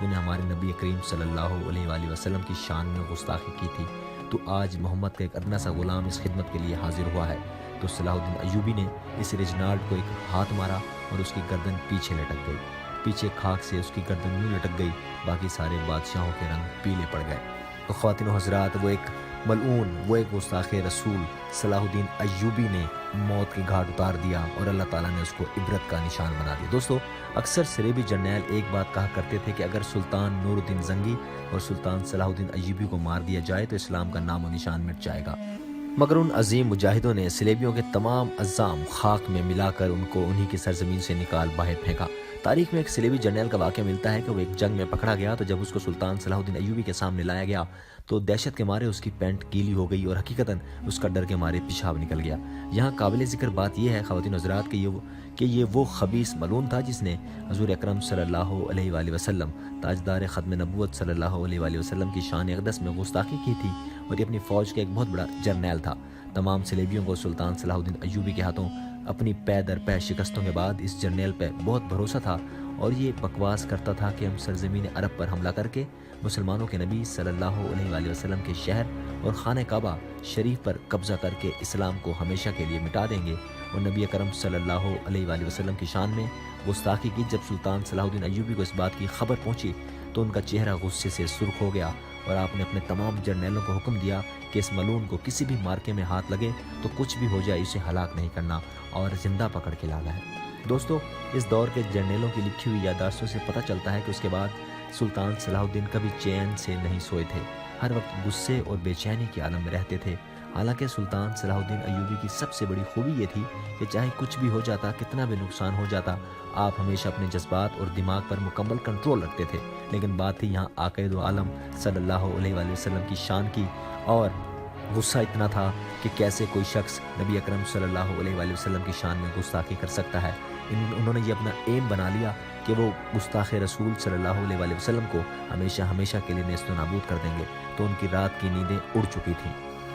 تو نے ہمارے نبی کریم صلی اللہ علیہ وآلہ وسلم کی شان میں گستاخی کی تھی، تو آج محمد کا ایک ادنا سا غلام اس خدمت کے لیے حاضر ہوا ہے۔ تو صلاح الدین ایوبی نے اس ریجنالڈ کو ایک ہاتھ مارا اور اس کی گردن پیچھے لٹک گئی، پیچھے خاک سے اس کی گردن یوں لٹک گئی، باقی سارے بادشاہوں کے رنگ پیلے پڑ گئے۔ تو خواتین و حضرات، وہ ایک ملعون، وہ ایک گستاخ رسول صلاح الدین ایوبی نے موت کے گھاٹ اتار دیا اور اللہ تعالیٰ نے اس کو عبرت کا نشان بنا دیا۔ دوستو، اکثر صلیبی جرنیل ایک بات کہا کرتے تھے کہ اگر سلطان نور الدین زنگی اور سلطان صلاح الدین ایوبی کو مار دیا جائے تو اسلام کا نام و نشان مٹ جائے گا، مگر ان عظیم مجاہدوں نے صلیبیوں کے تمام عظام خاک میں ملا کر ان کو انہی کی سرزمین سے نکال باہر پھینکا۔ تاریخ میں ایک صلیبی جرنیل کا واقعہ ملتا ہے کہ وہ ایک جنگ میں پکڑا گیا، تو جب اس کو سلطان صلاح الدین ایوبی کے سامنے لایا گیا تو دہشت کے مارے اس کی پینٹ گیلی ہو گئی اور حقیقتاً اس کا ڈر کے مارے پیشاب نکل گیا۔ یہاں قابل ذکر بات یہ ہے خواتین و حضرات کہ یہ وہ خبیث ملعون تھا جس نے حضور اکرم صلی اللہ علیہ وآلہ وسلم، تاجدار ختم نبوت صلی اللہ علیہ وآلہ وسلم کی شان اقدس میں گستاخی کی تھی، اور یہ اپنی فوج کا ایک بہت بڑا جرنیل تھا۔ تمام صلیبیوں کو سلطان صلاح الدین ایوبی کے ہاتھوں اپنی پے در پے شکستوں کے بعد اس جرنیل پہ بہت بھروسہ تھا، اور یہ بکواس کرتا تھا کہ ہم سرزمین عرب پر حملہ کر کے مسلمانوں کے نبی صلی اللہ علیہ وآلہ وسلم کے شہر اور خانہ کعبہ شریف پر قبضہ کر کے اسلام کو ہمیشہ کے لیے مٹا دیں گے۔ اور نبی اکرم صلی اللہ علیہ وآلہ وسلم کی شان میں گستاخی کی۔ جب سلطان صلاح الدین ایوبی کو اس بات کی خبر پہنچی تو ان کا چہرہ غصے سے سرخ ہو گیا، اور آپ نے اپنے تمام جرنیلوں کو حکم دیا کہ اس ملعون کو کسی بھی مارکے میں ہاتھ لگے تو کچھ بھی ہو جائے اسے ہلاک نہیں کرنا اور زندہ پکڑ کے لانا ہے۔ دوستو، اس دور کے جرنیلوں کی لکھی ہوئی یادداشتوں سے پتہ چلتا ہے کہ اس کے بعد سلطان صلاح الدین کبھی چین سے نہیں سوئے تھے، ہر وقت غصے اور بے چینی کے عالم میں رہتے تھے۔ حالانکہ سلطان صلاح الدین ایوبی کی سب سے بڑی خوبی یہ تھی کہ چاہے کچھ بھی ہو جاتا، کتنا بھی نقصان ہو جاتا، آپ ہمیشہ اپنے جذبات اور دماغ پر مکمل کنٹرول رکھتے تھے۔ لیکن بات تھی یہاں آقا دو عالم صلی اللہ علیہ وآلہ وسلم کی شان کی، اور غصہ اتنا تھا کہ کیسے کوئی شخص نبی اکرم صلی اللہ علیہ وآلہ وسلم کی شان میں گستاخی کر سکتا ہے۔ انہوں نے یہ اپنا ایم بنا لیا کہ وہ گستاخ رسول صلی اللہ علیہ وآلہ وسلم کو ہمیشہ ہمیشہ کے لیے نیست و نابود کر دیں گے۔ تو ان کی رات کی نیندیں اڑ چکی تھیں۔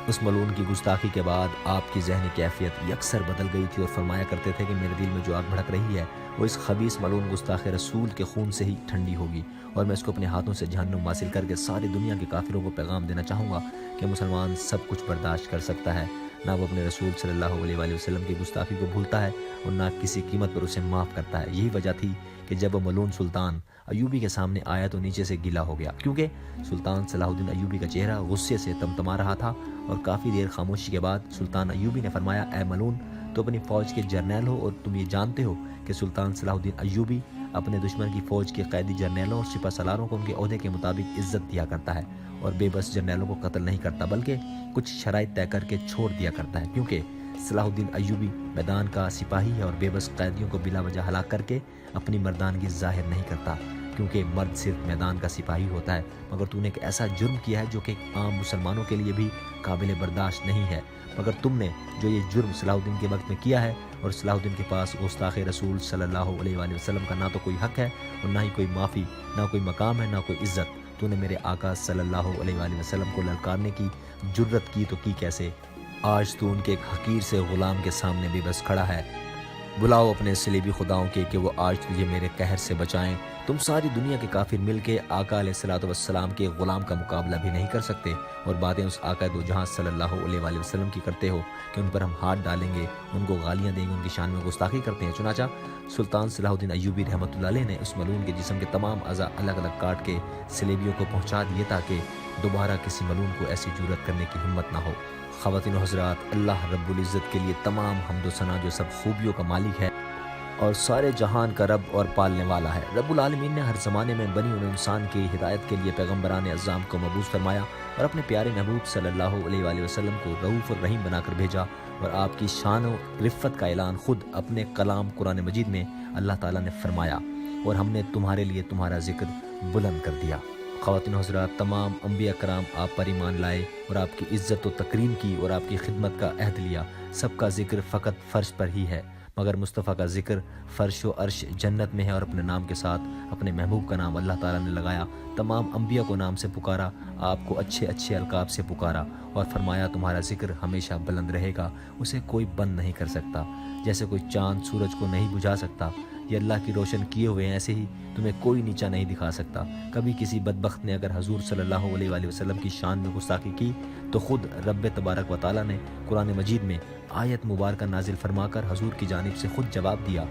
اس ملعون کی گستاخی کے بعد آپ کی ذہنی کیفیت یکسر بدل گئی تھی، اور فرمایا کرتے تھے کہ میرے دل میں جو آگ بھڑک رہی ہے وہ اس خبیث ملعون گستاخ رسول کے خون سے ہی ٹھنڈی ہوگی، اور میں اس کو اپنے ہاتھوں سے جہنم حاصل کر کے ساری دنیا کے کافروں کو پیغام دینا چاہوں گا کہ مسلمان سب کچھ برداشت کر سکتا ہے، نہ وہ اپنے رسول صلی اللہ علیہ وآلہ وسلم کی گستاخی کو بھولتا ہے اور نہ کسی قیمت پر اسے معاف کرتا ہے۔ یہی وجہ تھی کہ جب وہ ملعون سلطان ایوبی کے سامنے آیا تو نیچے سے گیلا ہو گیا، کیونکہ سلطان صلاح الدین ایوبی کا چہرہ غصے سے تمتما رہا تھا۔ اور کافی دیر خاموشی کے بعد سلطان ایوبی نے فرمایا، اے ملعون، تو اپنی فوج کے جرنیل ہو اور تم یہ جانتے ہو کہ سلطان صلاح الدین ایوبی اپنے دشمن کی فوج کے قیدی جرنیلوں اور سپہ سالاروں کو ان کے عہدے کے مطابق عزت دیا کرتا ہے، اور بے بس جرنیلوں کو قتل نہیں کرتا بلکہ کچھ شرائط طے کر کے چھوڑ دیا کرتا ہے، کیونکہ صلاح الدین ایوبی میدان کا سپاہی ہے اور بے بس قیدیوں کو بلا وجہ ہلاک کر کے اپنی مردانگی ظاہر نہیں کرتا، کیونکہ مرد صرف میدان کا سپاہی ہوتا ہے۔ مگر تو نے ایک ایسا جرم کیا ہے جو کہ عام مسلمانوں کے لیے بھی قابل برداشت نہیں ہے، مگر تم نے جو یہ جرم صلاح الدین کے وقت میں کیا ہے، اور صلاح الدین کے پاس گستاخ رسول صلی اللہ علیہ وآلہ وسلم کا نہ تو کوئی حق ہے اور نہ ہی کوئی معافی، نہ کوئی مقام ہے، نہ کوئی عزت۔ تو نے میرے آقا صلی اللہ علیہ وآلہ وسلم کو للکارنے کی جرت کی تو کی کیسے؟ آج تو ان کے ایک حقیر سے غلام کے سامنے بھی بس کھڑا ہے۔ بلاؤ اپنے صلیبی خداؤں کے کہ وہ آج تجھے میرے قہر سے بچائیں۔ تم ساری دنیا کے کافر مل کے آقا علیہ الصلوۃ والسلام کے غلام کا مقابلہ بھی نہیں کر سکتے، اور باتیں اس آقا دو جہاں صلی اللہ علیہ وآلہ وسلم کی کرتے ہو کہ ان پر ہم ہاتھ ڈالیں گے، ان کو گالیاں دیں گے، ان کی شان میں گستاخی کرتے ہیں۔ چنانچہ سلطان صلاح الدین ایوبی رحمۃ اللہ علیہ نے اس ملعون کے جسم کے تمام اعضاء الگ الگ کاٹ کے صلیبیوں کو پہنچا دیے تاکہ دوبارہ کسی ملعون کو ایسی جرت کرنے کی ہمت نہ ہو۔ خواتین و حضرات، اللہ رب العزت کے لیے تمام حمد و ثنا جو سب خوبیوں کا مالک ہے اور سارے جہان کا رب اور پالنے والا ہے۔ رب العالمین نے ہر زمانے میں بنی اور انسان کی ہدایت کے لیے پیغمبران اعظام کو مبعوث فرمایا اور اپنے پیارے محبوب صلی اللہ علیہ وآلہ وسلم کو رؤوف الرحیم بنا کر بھیجا، اور آپ کی شان و رفت کا اعلان خود اپنے کلام قرآن مجید میں اللہ تعالیٰ نے فرمایا، اور ہم نے تمہارے لیے تمہارا ذکر بلند کر دیا۔ خواتین و حضرات، تمام انبیاء کرام آپ پر ایمان لائے اور آپ کی عزت و تکریم کی اور آپ کی خدمت کا عہد لیا۔ سب کا ذکر فقط فرش پر ہی ہے، مگر مصطفیٰ کا ذکر فرش و عرش جنت میں ہے، اور اپنے نام کے ساتھ اپنے محبوب کا نام اللہ تعالیٰ نے لگایا۔ تمام انبیاء کو نام سے پکارا، آپ کو اچھے اچھے القاب سے پکارا، اور فرمایا تمہارا ذکر ہمیشہ بلند رہے گا، اسے کوئی بند نہیں کر سکتا۔ جیسے کوئی چاند سورج کو نہیں بجھا سکتا، یہ اللہ کی روشن کیے ہوئے ہیں، ایسے ہی تمہیں کوئی نیچا نہیں دکھا سکتا۔ کبھی کسی بدبخت نے اگر حضور صلی اللہ علیہ وآلہ وسلم کی شان میں گستاخی کی تو خود رب تبارک و تعالیٰ نے قرآن مجید میں آیت مبارکہ نازل فرما کر حضور کی جانب سے خود جواب دیا۔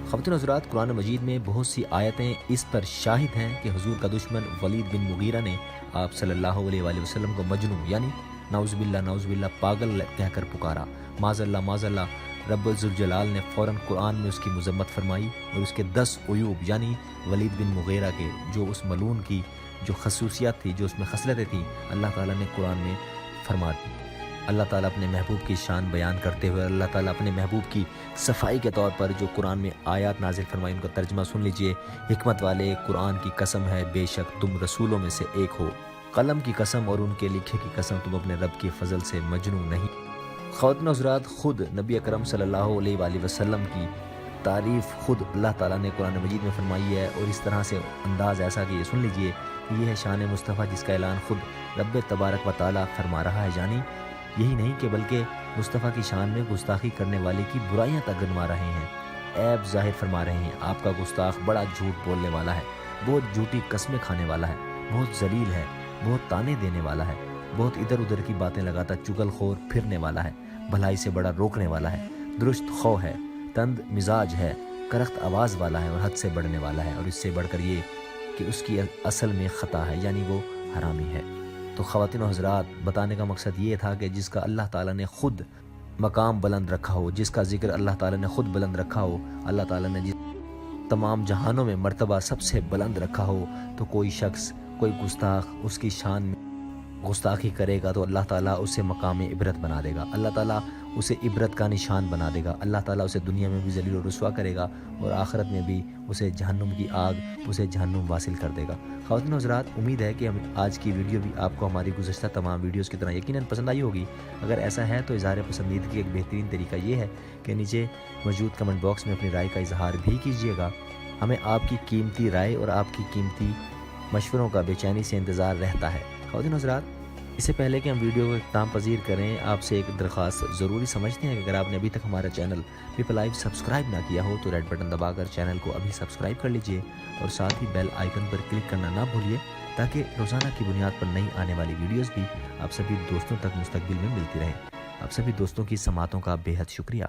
خواتین و حضرات، قرآن مجید میں بہت سی آیتیں اس پر شاہد ہیں کہ حضور کا دشمن ولید بن مغیرہ نے آپ صلی اللہ علیہ وآلہ وسلم کو مجنون یعنی نعوذ باللہ پاگل کہہ کر پکارا۔ معاذ اللہ رب ذوالجلال نے فوراً قرآن میں اس کی مذمت فرمائی اور اس کے 10 عیوب یعنی ولید بن مغیرہ کے جو اس ملعون کی جو خصوصیات تھی، جو اس میں خصلتیں تھیں، اللہ تعالیٰ نے قرآن میں فرما دی۔ اللہ تعالیٰ اپنے محبوب کی شان بیان کرتے ہوئے اللہ تعالیٰ اپنے محبوب کی صفائی کے طور پر جو قرآن میں آیات نازل فرمائی، ان کا ترجمہ سن لیجئے۔ حکمت والے، قرآن کی قسم ہے بے شک تم رسولوں میں سے ایک ہو، قلم کی قسم اور ان کے لکھے کی قسم تم اپنے رب کے فضل سے مجنون نہیں۔ خواتین و حضرات، خود نبی اکرم صلی اللہ علیہ وآلہ وسلم کی تعریف خود اللہ تعالیٰ نے قرآن مجید میں فرمائی ہے، اور اس طرح سے انداز ایسا کہ یہ سن لیجئے، یہ ہے شان مصطفیٰ جس کا اعلان خود رب تبارک و تعالیٰ فرما رہا ہے۔ یعنی یہی نہیں کہ بلکہ مصطفیٰ کی شان میں گستاخی کرنے والے کی برائیاں تک گنوا رہے ہیں، عیب ظاہر فرما رہے ہیں۔ آپ کا گستاخ بڑا جھوٹ بولنے والا ہے، بہت جھوٹی قسمیں کھانے والا ہے، بہت ذلیل ہے، بہت تانے دینے والا ہے، بہت ادھر ادھر کی باتیں لگاتا چگل خور پھرنے والا ہے، بھلائی سے بڑا روکنے والا ہے، درست خو ہے، تند مزاج ہے، کرخت آواز والا ہے اور حد سے بڑھنے والا ہے، اور اس سے بڑھ کر یہ کہ اس کی اصل میں خطا ہے یعنی وہ حرامی ہے۔ تو خواتین و حضرات، بتانے کا مقصد یہ تھا کہ جس کا اللہ تعالیٰ نے خود مقام بلند رکھا ہو، جس کا ذکر اللہ تعالیٰ نے خود بلند رکھا ہو، اللہ تعالیٰ نے جس تمام جہانوں میں مرتبہ سب سے بلند رکھا ہو، تو کوئی شخص، کوئی گستاخ اس کی شان میں گستاخی کرے گا تو اللہ تعالیٰ اسے مقام عبرت بنا دے گا، اللہ تعالیٰ اسے عبرت کا نشان بنا دے گا، اللہ تعالیٰ اسے دنیا میں بھی ذلیل و رسوا کرے گا اور آخرت میں بھی اسے جہنم کی آگ، اسے جہنم واصل کر دے گا۔ خواتین و حضرات، امید ہے کہ آج کی ویڈیو بھی آپ کو ہماری گزشتہ تمام ویڈیوز کی طرح یقیناً پسند آئی ہوگی۔ اگر ایسا ہے تو اظہار پسندیدگی ایک بہترین طریقہ یہ ہے کہ نیچے موجود کمنٹ باکس میں اپنی رائے کا اظہار بھی کیجیے گا۔ ہمیں آپ کی قیمتی رائے اور آپ کی قیمتی مشوروں کا بے چینی سے انتظار رہتا ہے۔ خواتین و حضرات، اس سے پہلے کہ ہم ویڈیو کو اختتام پذیر کریں، آپ سے ایک درخواست ضروری سمجھتے ہیں کہ اگر آپ نے ابھی تک ہمارا چینل پیپل لائیو سبسکرائب نہ کیا ہو تو ریڈ بٹن دبا کر چینل کو ابھی سبسکرائب کر لیجئے اور ساتھ ہی بیل آئیکن پر کلک کرنا نہ بھولیے تاکہ روزانہ کی بنیاد پر نئی آنے والی ویڈیوز بھی آپ سبھی دوستوں تک مستقبل میں ملتی رہیں۔ آپ سبھی دوستوں کی سماعتوں کا بے حد شکریہ۔